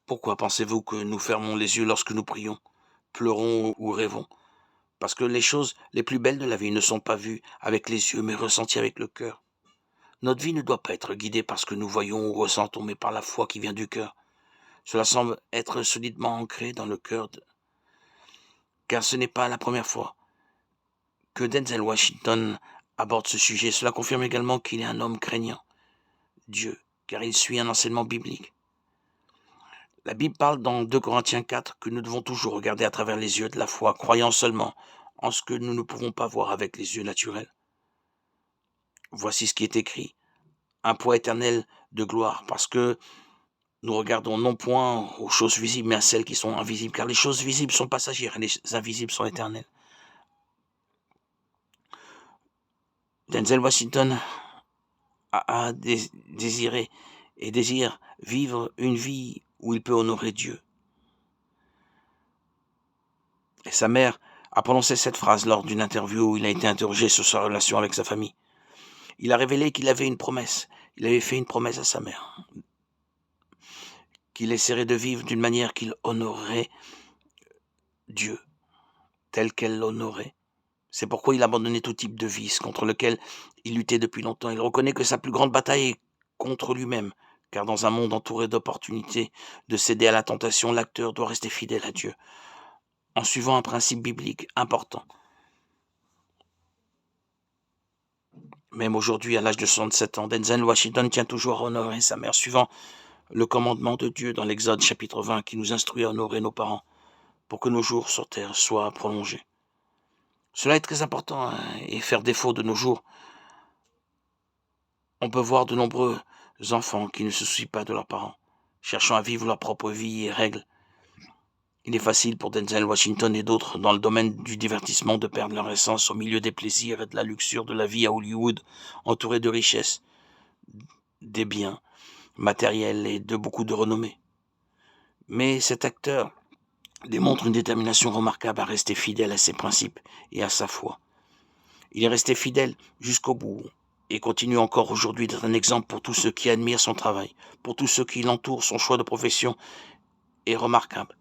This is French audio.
Pourquoi pensez-vous que nous fermons les yeux lorsque nous prions, pleurons ou rêvons? Parce que les choses les plus belles de la vie ne sont pas vues avec les yeux, mais ressenties avec le cœur. Notre vie ne doit pas être guidée par ce que nous voyons ou ressentons, mais par la foi qui vient du cœur. Cela semble être solidement ancré dans le cœur, car ce n'est pas la première fois que Denzel Washington aborde ce sujet. Cela confirme également qu'il est un homme craignant Dieu, car il suit un enseignement biblique. La Bible parle dans 2 Corinthiens 4 que nous devons toujours regarder à travers les yeux de la foi, croyant seulement en ce que nous ne pouvons pas voir avec les yeux naturels. Voici ce qui est écrit: un poids éternel de gloire, parce que nous regardons non point aux choses visibles, mais à celles qui sont invisibles, car les choses visibles sont passagères et les invisibles sont éternelles. Denzel Washington a désiré et désire vivre une vie où il peut honorer Dieu. Et sa mère a prononcé cette phrase lors d'une interview où il a été interrogé sur sa relation avec sa famille. Il a révélé qu'il avait une promesse. Il avait fait une promesse à sa mère, qu'il essaierait de vivre d'une manière qu'il honorerait Dieu, tel qu'elle l'honorait. C'est pourquoi il abandonnait tout type de vice contre lequel il luttait depuis longtemps. Il reconnaît que sa plus grande bataille est contre lui-même, car dans un monde entouré d'opportunités de céder à la tentation, l'acteur doit rester fidèle à Dieu, en suivant un principe biblique important. Même aujourd'hui, à l'âge de 67 ans, Denzel Washington tient toujours à honorer sa mère, suivant le commandement de Dieu dans l'Exode chapitre 20 qui nous instruit à honorer nos parents pour que nos jours sur terre soient prolongés. Cela est très important et faire défaut de nos jours. On peut voir de nombreux enfants qui ne se soucient pas de leurs parents, cherchant à vivre leur propre vie et règles. Il est facile pour Denzel Washington et d'autres dans le domaine du divertissement de perdre leur essence au milieu des plaisirs et de la luxure de la vie à Hollywood, entouré de richesses, des biens matériels et de beaucoup de renommée. Mais cet acteur démontre une détermination remarquable à rester fidèle à ses principes et à sa foi. Il est resté fidèle jusqu'au bout et continue encore aujourd'hui d'être un exemple pour tous ceux qui admirent son travail, pour tous ceux qui l'entourent. Son choix de profession est remarquable.